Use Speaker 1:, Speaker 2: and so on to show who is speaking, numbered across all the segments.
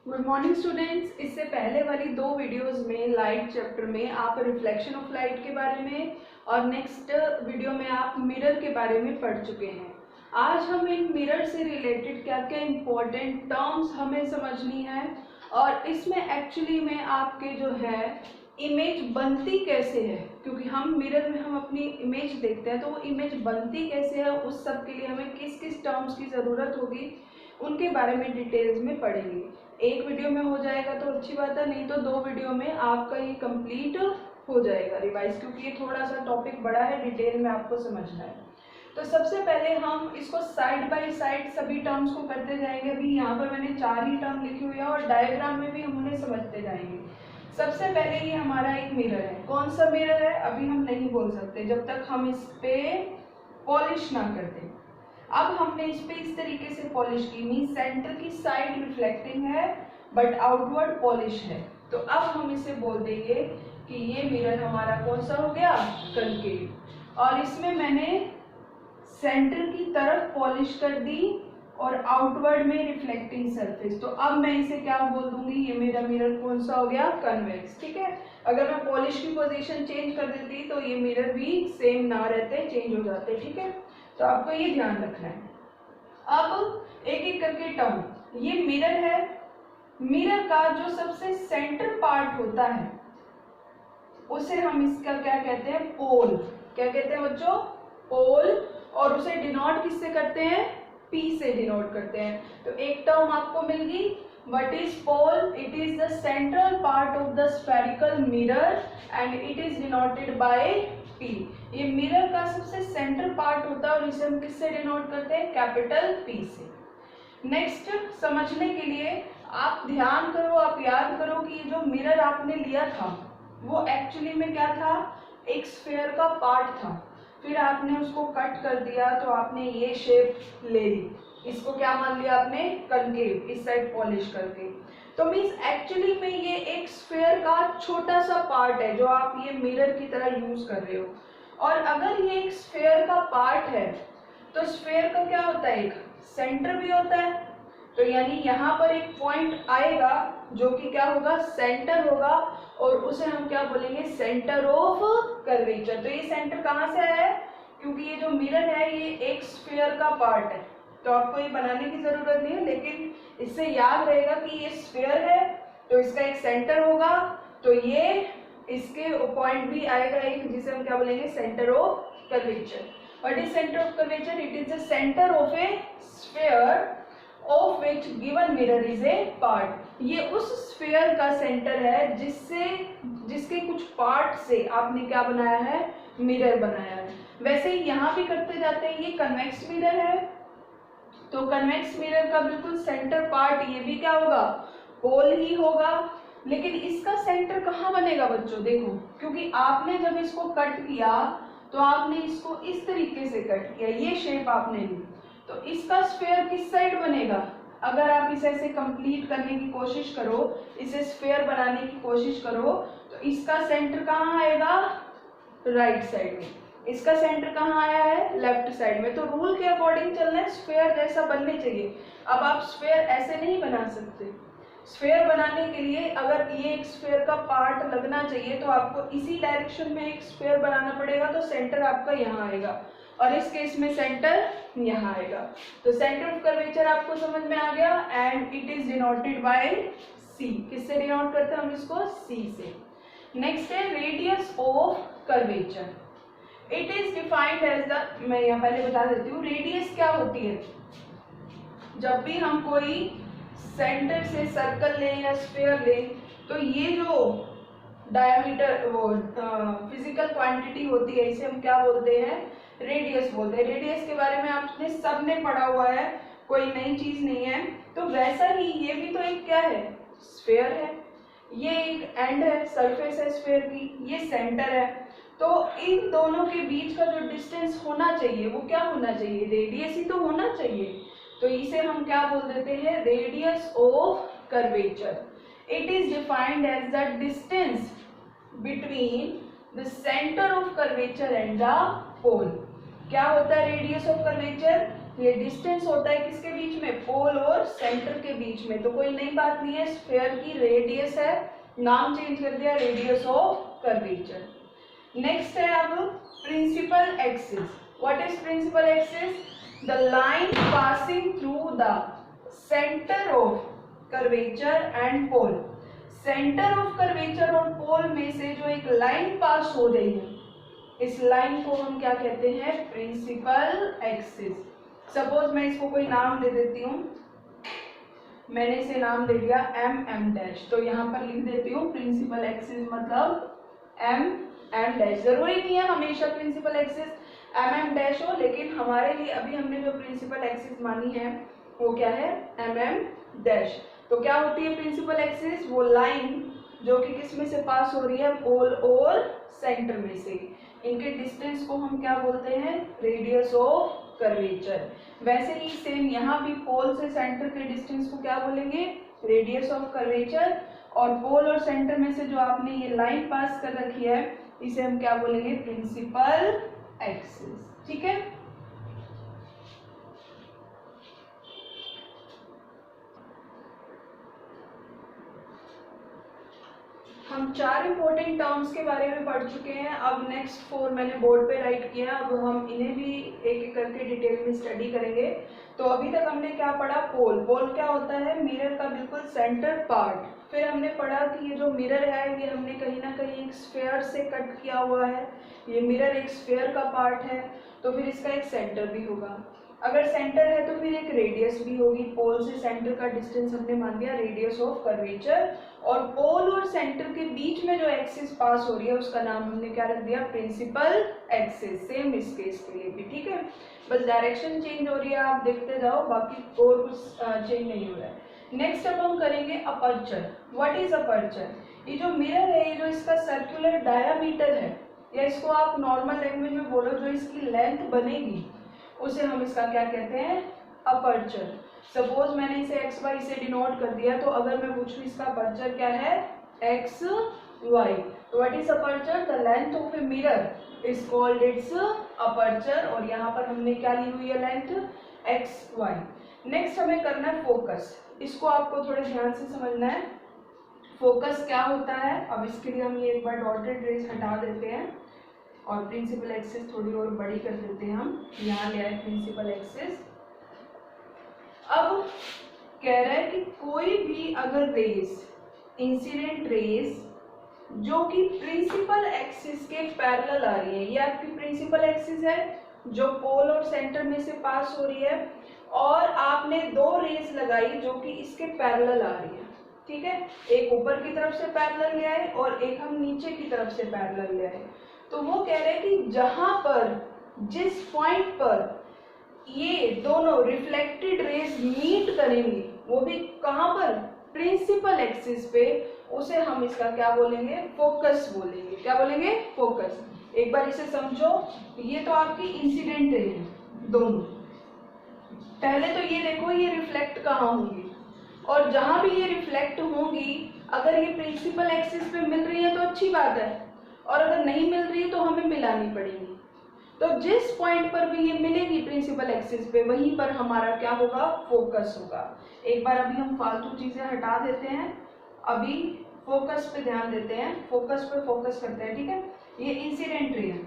Speaker 1: Good morning students. इससे पहले वाली दो वीडियोस में लाइट चैप्टर में आप रिफ्लेक्शन ऑफ लाइट के बारे में और नेक्स्ट वीडियो में आप मिरर के बारे में पढ़ चुके हैं। आज हम इन मिरर से रिलेटेड क्या क्या इम्पोर्टेंट टर्म्स हमें समझनी है और इसमें एक्चुअली में आपके जो है इमेज बनती कैसे है, क्योंकि हम मिरर में हम अपनी इमेज देखते हैं तो वो इमेज बनती कैसे है, उस सब के लिए हमें किस किस टर्म्स की ज़रूरत होगी उनके बारे में डिटेल्स में पढ़ेंगे। एक वीडियो में हो जाएगा तो अच्छी बात है, नहीं तो दो वीडियो में आपका ये कंप्लीट हो जाएगा रिवाइज, क्योंकि ये थोड़ा सा टॉपिक बड़ा है, डिटेल में आपको समझना है। तो सबसे पहले हम इसको साइड बाय साइड सभी टर्म्स को करते जाएंगे। अभी यहाँ पर मैंने 4 ही टर्म लिखी हुई है और डायग्राम में भी हम उन्हें समझते जाएंगे। सबसे पहले ये हमारा एक मिरर है। कौन सा मिरर है अभी हम नहीं बोल सकते जब तक हम इस पे पॉलिश ना कर दें। अब हमने इस पे इस तरीके से पॉलिश की, मीन सेंटर की साइड रिफ्लेक्टिंग है बट आउटवर्ड पॉलिश है, तो अब हम इसे बोल देंगे कि ये मिरर हमारा कौन सा हो गया, कनकेव। और इसमें मैंने सेंटर की तरफ पॉलिश कर दी और आउटवर्ड में रिफ्लेक्टिंग सरफेस, तो अब मैं इसे क्या बोल दूंगी, ये मेरा मिरर कौन सा हो गया, कन्वेक्स। ठीक है, अगर मैं पॉलिश की पोजीशन चेंज कर देती तो ये मिरर भी सेम ना रहते, चेंज हो जाते। ठीक है, तो आपको ये ध्यान रखना है। अब एक एक करके टर्म, ये मिरर है, मिरर का जो सबसे सेंटर पार्ट होता है उसे हम इसका क्या कहते हैं, पोल। क्या कहते हैं बच्चों, पोल। और उसे डिनोट किससे करते हैं, पी से डिनोट करते हैं। तो एक टर्म आपको मिल गई, what is pole, it is the central part of the spherical mirror and it is denoted by P. ये मिरर का सबसे सेंटर पार्ट होता है और इसे हम किससे डिनोट करते हैं, कैपिटल पी से। नेक्स्ट समझने के लिए आप ध्यान करो, आप याद करो कि ये जो मिरर आपने लिया था वो एक्चुअली में क्या था, एक स्फेयर का पार्ट था, फिर आपने उसको कट कर दिया तो आपने ये शेप ले ली, इसको क्या मान लिया आपने, कनकेव, इस साइड पॉलिश करके। तो मीन्स एक्चुअली में ये एक स्फेयर का छोटा सा पार्ट है जो आप ये मिरर की तरह यूज कर रहे हो। और अगर ये एक स्फेयर का पार्ट है तो स्फेयर का क्या होता है, एक सेंटर भी होता है। तो यानी यहाँ पर एक पॉइंट आएगा जो कि क्या होगा, सेंटर होगा, और उसे हम क्या बोलेंगे, सेंटर ऑफ कर्वेचर। तो ये सेंटर कहाँ से आया है, क्योंकि ये जो मिरर है ये एक स्फेयर का पार्ट है, तो आपको ये बनाने की जरूरत नहीं है, लेकिन इससे याद रहेगा कि ये स्फेयर है तो इसका एक सेंटर होगा, तो ये इसके पॉइंट भी आएगा एक, जिसे हम क्या बोलेंगे, centre of curvature. What is centre of curvature, it is the centre of A sphere of which given mirror is a part। ये उस स्फेयर का सेंटर है जिसके कुछ पार्ट से आपने क्या बनाया है, मिरर बनाया है। वैसे ही यहाँ भी करते जाते हैं। ये कन्वेक्स मिरर है तो कन्वेक्स मिरर का बिल्कुल सेंटर पार्ट ये भी क्या होगा, पोल ही होगा। लेकिन इसका सेंटर कहाँ बनेगा बच्चों, देखो, क्योंकि आपने जब इसको कट किया तो आपने इसको इस तरीके से कट किया, ये शेप आपने ली, तो इसका स्फेयर किस साइड बनेगा। अगर आप इसे ऐसे कंप्लीट करने की कोशिश करो, इसे स्फेयर बनाने की कोशिश करो, तो इसका सेंटर कहाँ आएगा, राइट साइड में। इसका सेंटर कहाँ आया है, लेफ्ट साइड में। तो रूल के अकॉर्डिंग चलना है, स्फेयर जैसा बनने चाहिए। अब आप स्फेयर ऐसे नहीं बना सकते। स्फेयर बनाने के लिए अगर ये एक स्फेयर का पार्ट लगना चाहिए तो आपको इसी डायरेक्शन में एक स्फेयर बनाना पड़ेगा, तो सेंटर आपका यहाँ आएगा, और इस केस में सेंटर यहाँ आएगा। तो सेंटर ऑफ कर्वेचर आपको समझ में आ गया, and it is denoted by C. किससे डिनोट करते हैं हम इसको, सी से। नेक्स्ट है radius of curvature. It is defined as the, मैं यहाँ पहले बता देती हूँ रेडियस क्या होती है। जब भी हम कोई सेंटर से सर्कल लें या स्फेयर लें तो ये जो डायमीटर, वो फिजिकल क्वांटिटी होती है, इसे हम क्या बोलते हैं, रेडियस बोलते हैं। रेडियस के बारे में आपने सबने पढ़ा हुआ है, कोई नई चीज नहीं है। तो वैसा ही ये भी तो एक क्या है, स्फेयर है, ये एक एंड है, सरफेस है स्फेयर की, ये सेंटर है। तो इन दोनों के बीच का जो डिस्टेंस होना चाहिए वो क्या होना चाहिए, रेडियस ही तो होना चाहिए। तो इसे हम क्या बोल देते हैं, radius of curvature. It is defined as the distance between the centre of curvature and the pole. क्या होता है रेडियस ऑफ कर्वेचर, ये डिस्टेंस होता है किसके बीच में, में, पोल और सेंटर के बीच में। तो कोई नई बात नहीं है, स्फीयर की रेडियस है, नाम चेंज कर दिया, रेडियस ऑफ कर्वेचर। नेक्स्ट है अब principal axis. What is principal axis? The line passing through the centre of curvature and pole. Centre of curvature और पोल में से जो एक लाइन पास हो रही है, इस लाइन को हम क्या कहते हैं? Principal axis. सपोज मैं इसको कोई नाम दे देती हूँ, मैंने इसे नाम दे दिया एम डैश, तो यहाँ पर लिख देती हूँ प्रिंसिपल एक्सिस मतलब एम डैश। जरूरी नहीं है हमेशा प्रिंसिपल एक्सिस एम डैश हो, लेकिन हमारे लिए अभी हमने जो प्रिंसिपल एक्सिस मानी है वो क्या है? M dash. तो क्या होती है प्रिंसिपल एक्सिस? वो लाइन जो कि किस में से पास हो रही है? पोल और सेंटर में से। इनके डिस्टेंस को हम क्या बोलते हैं? Radius of curvature. वैसे ही सेम यहाँ भी पोल से सेंटर के डिस्टेंस को क्या बोलेंगे? Radius of curvature. और पोल और सेंटर में से जो आपने ये लाइन पास कर रखी है, इसे हम क्या बोलेंगे? Principal axis. ठीक है। हम 4 इंपॉर्टेंट टर्म्स के बारे में पढ़ चुके हैं। अब नेक्स्ट 4 मैंने बोर्ड पे राइट किया, अब हम इन्हें भी एक एक करके डिटेल में स्टडी करेंगे। तो अभी तक हमने क्या पढ़ा? पोल। पोल क्या होता है? मिरर का बिल्कुल सेंटर पार्ट। फिर हमने पढ़ा कि ये जो मिरर है ये हमने कहीं ना कहीं एक स्फीयर से कट किया हुआ है। ये मिरर एक स्फीयर का पार्ट है, तो फिर इसका एक सेंटर भी होगा। अगर सेंटर है तो फिर एक रेडियस भी होगी। पोल से सेंटर का डिस्टेंस हमने मान लिया रेडियस ऑफ कर्वेचर। और पोल और सेंटर के बीच में जो एक्सिस पास हो रही है उसका नाम हमने क्या रख दिया? Principal axis. सेम इस केस के लिए भी। ठीक है, बस डायरेक्शन चेंज हो रही है, आप देखते जाओ, बाकी और कुछ चेंज नहीं हो रहा है। नेक्स्ट अब हम करेंगे अपर्चर। What is aperture? ये जो मिरर है, ये जो इसका सर्कुलर डायामीटर है, या इसको आप नॉर्मल लैंग्वेज में बोलो जो इसकी लेंथ बनेगी, उसे हम इसका क्या कहते हैं? अपर्चर। सपोज मैंने इसे एक्स वाई से डिनोट कर दिया, तो अगर मैं पूछूं इसका अपर्चर क्या है? X Y. तो what is aperture? The length of a mirror is called its aperture. और यहाँ पर हमने क्या ली हुई है? Length x Y. नेक्स्ट हमें करना है फोकस। इसको आपको थोड़े ध्यान से समझना है। फोकस क्या होता है? अब इसके लिए हम ये एक बार डॉटेड रेज हटा देते हैं और प्रिंसिपल एक्सिस थोड़ी और बड़ी कर देते हैं। हम यहाँ ले आए प्रिंसिपल एक्सिस। अब कह रहा है कि कोई भी अगर रेस, इंसिडेंट रेस जो कि प्रिंसिपल एक्सिस के पैरेलल आ रही है, ये आपकी प्रिंसिपल एक्सिस है जो पोल और सेंटर में से पास हो रही है, और आपने 2 रेस लगाई जो कि इसके पैरेलल आ रही है। ठीक है, एक ऊपर की तरफ से पैरेलल ले आए और एक हम नीचे की तरफ से पैरेलल ले आए। तो वो कह रहे हैं कि जहां पर, जिस पॉइंट पर ये दोनों रिफ्लेक्टेड रेज मीट करेंगी, वो भी कहां पर? प्रिंसिपल एक्सिस पे, उसे हम इसका क्या बोलेंगे? फोकस बोलेंगे। क्या बोलेंगे? फोकस। एक बार इसे समझो, ये तो आपकी इंसिडेंट रे है दोनों। पहले तो ये देखो ये रिफ्लेक्ट कहाँ होंगी, और जहां भी ये रिफ्लेक्ट होंगी, अगर ये प्रिंसिपल एक्सिस पे मिल रही है तो अच्छी बात है, और अगर नहीं मिल रही है तो हमें मिलानी पड़ेगी। तो जिस पॉइंट पर भी ये मिलेगी प्रिंसिपल एक्सिस पे, वहीं पर हमारा क्या होगा? फोकस होगा। एक बार अभी हम फालतू चीजें हटा देते हैं, अभी फोकस पे ध्यान देते हैं, फोकस पे फोकस करते हैं। ठीक है, ये इंसिडेंट रे है।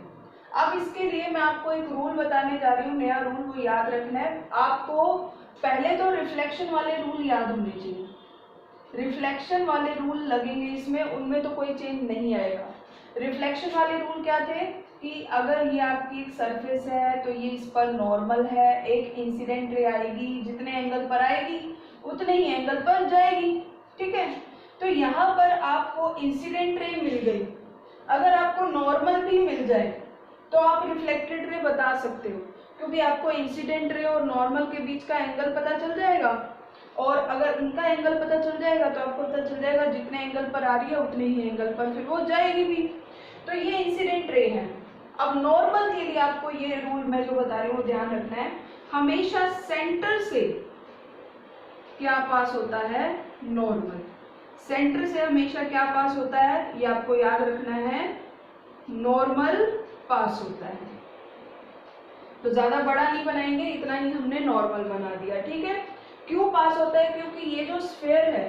Speaker 1: अब इसके लिए मैं आपको एक रूल बताने जा रही हूँ, नया रूल, वो याद रखना है आपको। पहले तो रिफ्लेक्शन वाले रूल याद होने चाहिए। रिफ्लेक्शन वाले रूल लगेंगे इसमें, उनमें तो कोई चेंज नहीं आएगा। रिफ्लेक्शन वाले रूल क्या थे कि अगर ये आपकी एक सरफेस है तो ये इस पर नॉर्मल है, एक इंसिडेंट रे आएगी, जितने एंगल पर आएगी उतने ही एंगल पर जाएगी। ठीक है, तो यहाँ पर आपको इंसिडेंट रे मिल गई, अगर आपको नॉर्मल भी मिल जाए तो आप रिफ्लेक्टेड रे बता सकते हो, क्योंकि आपको इंसिडेंट रे और नॉर्मल के बीच का एंगल पता चल जाएगा, और अगर इनका एंगल पता चल जाएगा तो आपको पता चल जाएगा जितने एंगल पर आ रही है उतने ही एंगल पर फिर वो जाएगी भी। तो ये इंसिडेंट रे है। अब नॉर्मल के लिए आपको ये रूल मैं जो बता रही हूँ ध्यान रखना है, हमेशा सेंटर से क्या पास होता है? नॉर्मल। सेंटर से हमेशा क्या पास होता है? ये आपको याद रखना है, नॉर्मल पास होता है। तो ज्यादा बड़ा नहीं बनाएंगे, इतना ही हमने नॉर्मल बना दिया। ठीक है, क्यों पास होता है? क्योंकि ये जो स्फीयर है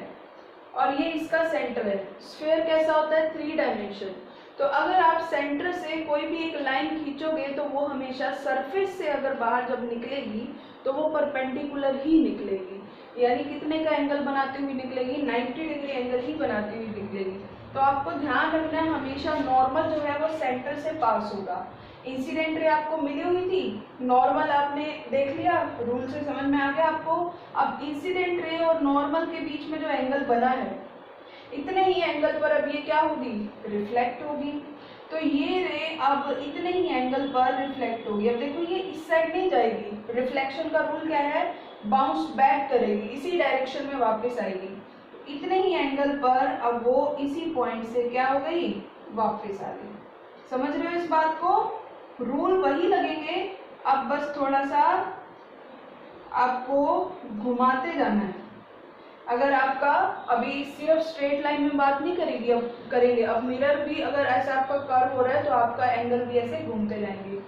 Speaker 1: और ये इसका सेंटर है, स्फीयर कैसा होता है? 3 डायमेंशन। तो अगर आप सेंटर से कोई भी एक लाइन खींचोगे तो वो हमेशा सरफेस से अगर बाहर जब निकलेगी तो वो परपेंडिकुलर ही निकलेगी, यानी कितने का एंगल बनाती हुई निकलेगी? 90 डिग्री एंगल ही बनाती हुई निकलेगी। तो आपको ध्यान रखना है हमेशा नॉर्मल जो है वो सेंटर से पास होगा। इंसिडेंट रे आपको मिली हुई थी, नॉर्मल आपने देख लिया, रूल से समझ में आ गया आपको। अब इंसिडेंट रे और नॉर्मल के बीच में जो एंगल बना है, इतने ही एंगल पर अब ये क्या होगी? रिफ्लेक्ट होगी। तो ये रे अब इतने ही एंगल पर रिफ्लेक्ट होगी। अब देखो ये इस साइड नहीं जाएगी, रिफ्लेक्शन का रूल क्या है? बाउंस बैक करेगी, इसी डायरेक्शन में वापस आएगी। तो इतने ही एंगल पर अब वो इसी पॉइंट से क्या हो गई? वापस आ गई। समझ रहे हो इस बात को? रूल वही लगेंगे, अब बस थोड़ा सा आपको घुमाते जाना है। अगर आपका अभी सिर्फ स्ट्रेट लाइन में बात नहीं करेगी, अब करेंगे। अब मिरर भी अगर ऐसा आपका कर्व हो रहा है तो आपका एंगल भी ऐसे घूमते जाएंगे।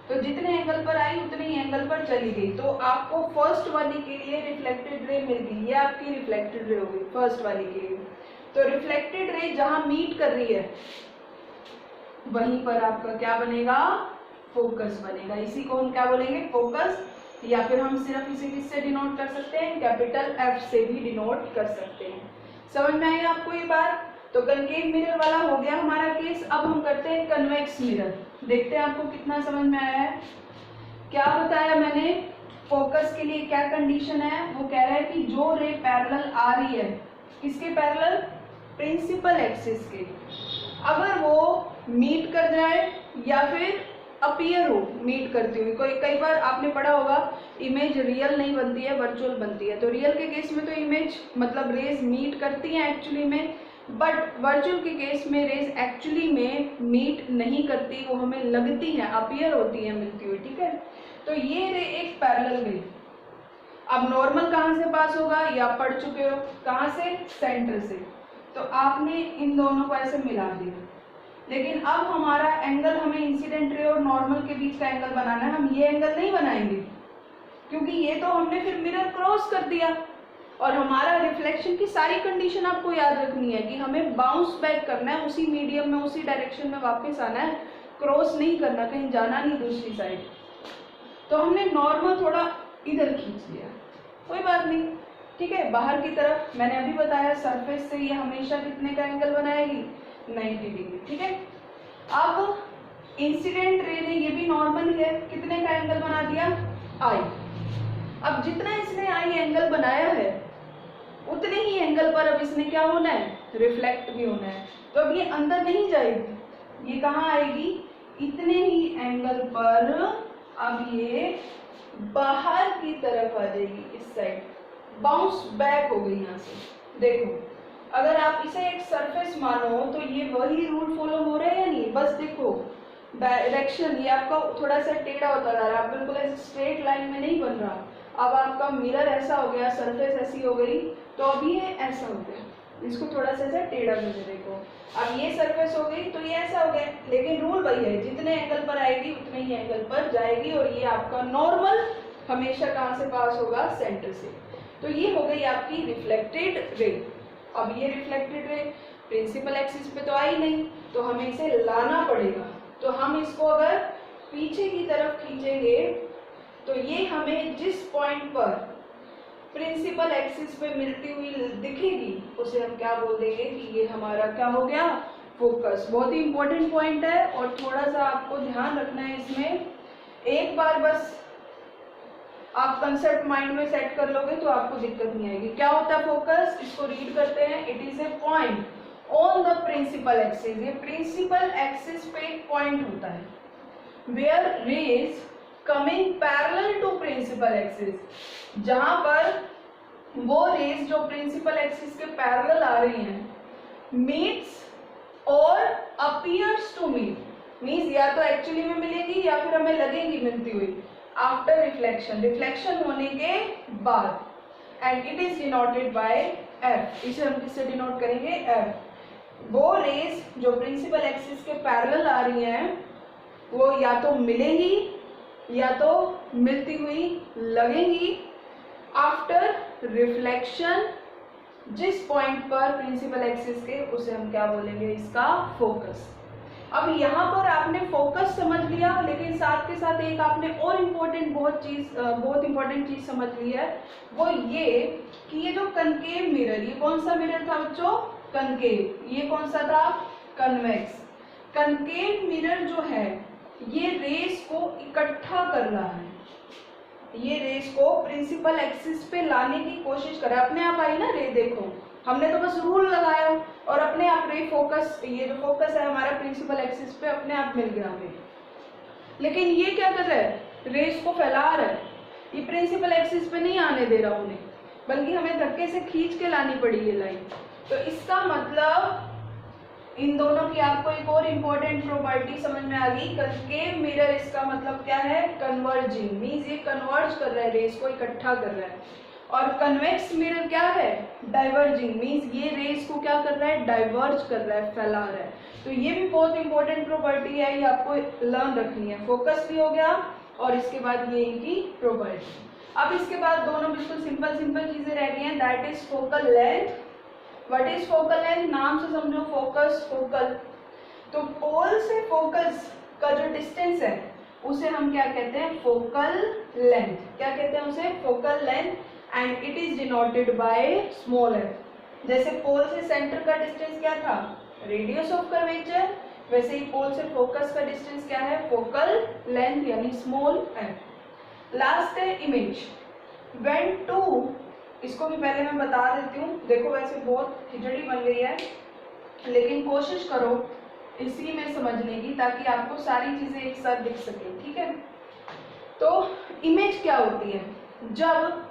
Speaker 1: तो जितने एंगल पर आई उतने ही एंगल पर चली गई। तो आपको फर्स्ट वाली के लिए रिफ्लेक्टेड रे मिल गई, ये आपकी रिफ्लेक्टेड रे होगी फर्स्ट वाली के लिए। तो रिफ्लेक्टेड रे जहां मीट कर रही है वहीं पर आपका क्या बनेगा? फोकस बनेगा। इसी को हम क्या बोलेंगे? फोकस, या फिर हम सिर्फ इसे किससे डिनोट कर सकते हैं? कैपिटल एफ से भी डिनोट कर सकते हैं। समझ में आई आपको ये बात? तो कनकेव मिरर वाला हो गया हमारा केस। अब हम करते हैं कन्वेक्स मिरर। देखते हैं आपको कितना समझ में आया है। क्या बताया मैंने? फोकस के लिए क्या कंडीशन है? वो कह रहा है कि जो रे पैरेलल आ रही है, किसके पैरेलल? प्रिंसिपल एक्सिस के। अगर वो मीट कर जाए या फिर अपीयर हो मीट करती हुई, कोई कई बार आपने पढ़ा होगा इमेज रियल नहीं बनती है, वर्चुअल बनती है। तो रियल के केस में तो इमेज मतलब रेज मीट करती हैं एक्चुअली में, बट वर्चुअल के केस में रेज एक्चुअली में मीट नहीं करती, वो हमें लगती हैं, अपीयर होती है मिलती हुई। ठीक है, तो ये रे एक पैरेलल रे। अब नॉर्मल कहाँ से पास होगा? ये आप पढ़ चुके हो, कहाँ से? सेंटर से। तो आपने इन दोनों को ऐसे मिला दिया। लेकिन अब हमारा एंगल, हमें इंसिडेंट रे और नॉर्मल के बीच का एंगल बनाना है। हम ये एंगल नहीं बनाएंगे क्योंकि ये तो हमने फिर मिरर क्रॉस कर दिया। और हमारा रिफ्लेक्शन की सारी कंडीशन आपको याद रखनी है कि हमें बाउंस बैक करना है, उसी मीडियम में उसी डायरेक्शन में वापस आना है, क्रॉस नहीं करना, कहीं जाना नहीं दूसरी साइड। तो हमने नॉर्मल थोड़ा इधर खींच लिया, कोई बात नहीं। ठीक है, बाहर की तरफ मैंने अभी बताया सरफेस से ये हमेशा कितने का एंगल बनाएगी? 90 डिग्री। ठीक है, अब इंसिडेंट रे ने, ये भी नॉर्मल ही है, कितने का एंगल बना दिया? आई। अब जितना इसने आई एंगल बनाया है उतने ही एंगल पर अब इसने क्या होना है? रिफ्लेक्ट भी होना है। तो अब ये अंदर नहीं जाएगी, ये कहाँ आएगी? इतने ही एंगल पर अब ये बाहर की तरफ आ जाएगी, इस साइड बाउंस बैक हो गई यहाँ से। देखो, अगर आप इसे एक सरफेस मानो तो ये वही रूल फॉलो हो रहे हैं या नहीं? बस देखो डायरेक्शन, ये आपका थोड़ा सा टेढ़ा होता जा रहा है, बिल्कुल ऐसे स्ट्रेट लाइन में नहीं बन रहा। अब आपका मिरर ऐसा हो गया, सरफेस ऐसी हो गई, तो अब ये ऐसा हो गया, इसको थोड़ा सा ऐसा टेढ़ा करके देखो। अब ये सरफेस हो गई तो ये ऐसा हो गया, लेकिन रूल वही है, जितने एंगल पर आएगी उतने ही एंगल पर जाएगी। और ये आपका नॉर्मल हमेशा कहाँ से पास होगा? सेंटर से। तो ये हो गई आपकी रिफ्लेक्टेड रे। अब ये रिफ्लेक्टेड रे प्रिंसिपल एक्सिस पे तो आई नहीं, तो हमें इसे लाना पड़ेगा। तो हम इसको अगर पीछे की तरफ खींचेंगे तो ये हमें जिस पॉइंट पर प्रिंसिपल एक्सिस पे मिलती हुई दिखेगी उसे हम क्या बोल देंगे कि ये हमारा क्या हो गया? फोकस। बहुत ही इंपॉर्टेंट पॉइंट है और थोड़ा सा आपको ध्यान रखना है इसमें। एक बार बस आप कंसेप्ट माइंड में सेट कर लोगे तो आपको दिक्कत नहीं आएगी। क्या होता है फोकस? इसको रीड करते हैं। It is a point on the principal axis. ये प्रिंसिपल एक्सिस पे एक पॉइंट होता है where rays coming parallel to principal axis, जहां पर वो रेज जो प्रिंसिपल एक्सिस के पैरेलल आ रही हैं मीट्स और अपीयर्स टू मीट। मीन्स या तो एक्चुअली में मिलेगी या फिर हमें लगेगी मिलती हुई आफ्टर रिफ्लेक्शन, रिफ्लेक्शन होने के बाद। And it is denoted bye F. इसे हम किससे डिनोट करेंगे? एफ। वो रेज जो प्रिंसिपल एक्सिस के पैरेलल आ रही हैं वो या तो मिलेंगी या तो मिलती हुई लगेंगी आफ्टर रिफ्लेक्शन जिस पॉइंट पर प्रिंसिपल एक्सिस के, उसे हम क्या बोलेंगे, इसका फोकस। अब यहाँ पर आपने फोकस समझ लिया, लेकिन साथ के साथ एक आपने और बहुत इंपॉर्टेंट चीज समझ ली है, वो ये कि ये जो कनकेव मिरर, ये कौन सा मिरर था बच्चों, कनकेव, ये कौन सा था, कन्वेक्स। कनकेव मिरर जो है ये रेस को इकट्ठा कर रहा है, ये रेस को प्रिंसिपल एक्सिस पे लाने की कोशिश कर रहा है। अपने आप आई ना रे, देखो हमने तो बस रूल लगाया और अपने आप रे फोकस, ये जो फोकस है हमारा प्रिंसिपल एक्सिस पे अपने आप मिल गया हमें। लेकिन ये क्या कर रहा है, रेस को फैला रहा है, ये प्रिंसिपल एक्सिस पे नहीं आने दे रहा उन्हें, बल्कि हमें धक्के से खींच के लानी पड़ी ये लाइन। तो इसका मतलब इन दोनों की आपको एक और इम्पोर्टेंट प्रॉपर्टी समझ में आ गई। कनकेव मिरर, इसका मतलब क्या है, कन्वर्जिंग, मींस ये कन्वर्ज कर रहा है, रेस को इकट्ठा कर रहा है। और कन्वेक्स मिरर क्या है, डाइवर्जिंग, मींस ये रेस को क्या कर रहा है, डाइवर्ज कर रहा है, फैला रहा है। तो ये भी बहुत इंपॉर्टेंट प्रॉपर्टी है, ये आपको लर्न रखनी है। फोकस भी हो गया और इसके बाद ये इनकी प्रॉपर्टी। अब इसके बाद दोनों बिल्कुल सिंपल चीजें रह गई हैं, that is focal length. What is focal length, नाम से समझो, फोकस, फोकल। तो पोल से फोकस का जो डिस्टेंस है उसे हम क्या कहते हैं, फोकल लेंथ। क्या कहते हैं उसे, focal length, and it is denoted by small F. जैसे पोल से सेंटर का डिस्टेंस क्या था, रेडियस ऑफ कर्वेचर, वैसे ही पोल से फोकस का डिस्टेंस क्या है, फोकल लेंथ यानी स्मॉल एफ। लास्ट है इमेज। व्हेन टू, इसको भी पहले मैं बता देती हूँ, देखो वैसे बहुत खिचड़ी बन गई है, लेकिन कोशिश करो इसी में समझने की, ताकि आपको सारी चीजें एक साथ दिख सके, ठीक है। तो इमेज क्या होती है, जब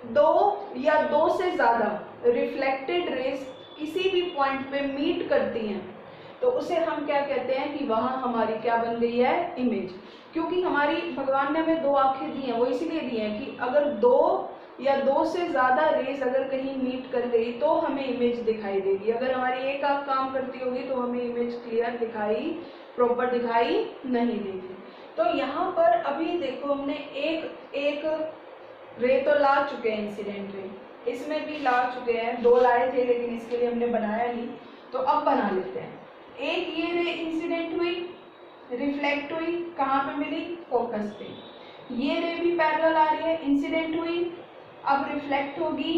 Speaker 1: दो या दो से ज्यादा रिफ्लेक्टेड रेस किसी भी पॉइंट पे मीट करती हैं, तो उसे हम क्या कहते हैं कि वहां हमारी क्या बन गई है, इमेज। क्योंकि हमारी भगवान ने हमें दो आंखें दी हैं, वो इसीलिए दी हैं कि अगर दो या दो से ज्यादा रेस अगर कहीं मीट कर गई तो हमें इमेज दिखाई देगी। अगर हमारी एक आंख काम करती होगी तो हमें इमेज क्लियर दिखाई, प्रॉपर दिखाई नहीं देगी। तो यहाँ पर अभी देखो हमने एक रे तो ला चुके हैं, इंसिडेंट रे इसमें भी ला चुके हैं, दो लाए थे लेकिन इसके लिए हमने बनाया नहीं, तो अब बना लेते हैं। एक ये रे इंसिडेंट हुई, रिफ्लेक्ट हुई, कहाँ पे मिली, फोकस पे। ये रे भी पैरेलल आ रही है, इंसिडेंट हुई, अब रिफ्लेक्ट होगी,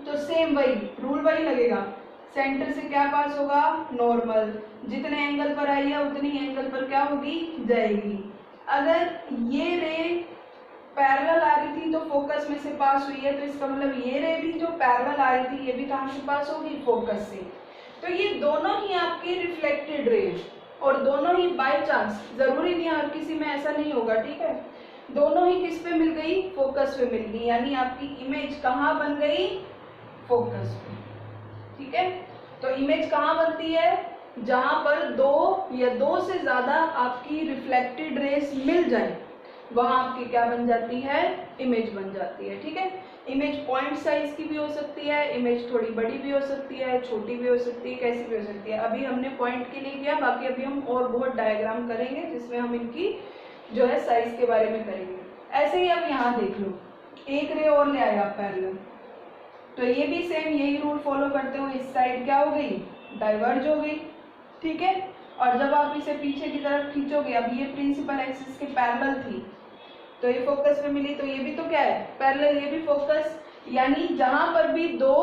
Speaker 1: तो सेम वही रूल वही लगेगा, सेंटर से क्या पास होगा, नॉर्मल, जितने एंगल पर आई है उतनी एंगल पर क्या होगी, जाएगी। अगर ये रे पैरेलल आ रही थी तो फोकस में से पास हुई है, तो इसका मतलब ये रे भी जो पैरेलल आ रही थी ये भी कहाँ से पास होगी, फोकस से। तो ये दोनों ही आपकी रिफ्लेक्टेड रे, और दोनों ही बाय चांस, जरूरी नहीं हर किसी में ऐसा नहीं होगा, ठीक है, दोनों ही किस पे मिल गई, फोकस पे मिल गई, यानी आपकी इमेज कहाँ बन गई, फोकस पे, ठीक है। तो इमेज कहाँ बनती है, जहां पर दो या दो से ज्यादा आपकी रिफ्लेक्टेड रेस मिल जाए, वहां आपकी क्या बन जाती है, इमेज बन जाती है, ठीक है। इमेज पॉइंट साइज की भी हो सकती है, इमेज थोड़ी बड़ी भी हो सकती है, छोटी भी हो सकती है, कैसी भी हो सकती है। अभी हमने पॉइंट के लिए किया, बाकी अभी हम और बहुत डायग्राम करेंगे जिसमें हम इनकी जो है साइज के बारे में करेंगे। ऐसे ही अब यहाँ देख लो, एक रे और ले आया पैरेलल, तो ये भी सेम यही रूल फॉलो करते हुए इस साइड क्या हो गई, डाइवर्ज हो गई, ठीक है। और जब आप इसे पीछे की तरफ खींचोगे, अब ये प्रिंसिपल एक्सिस के पैरेलल थी तो ये फोकस पे मिली, तो ये भी तो क्या है, पैरेलल, ये भी फोकस, यानी जहां पर भी दो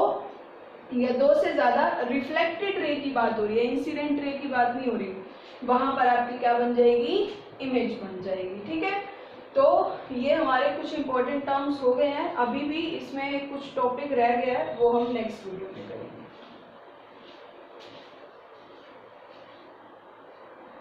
Speaker 1: या दो से ज्यादा रिफ्लेक्टेड रे की बात हो रही है, इंसिडेंट रे की बात नहीं हो रही, वहां पर आपकी क्या बन जाएगी, इमेज बन जाएगी, ठीक है। तो ये हमारे कुछ इंपॉर्टेंट टर्म्स हो गए हैं, अभी भी इसमें कुछ टॉपिक रह गया है, वो हम नेक्स्ट वीडियो में करेंगे।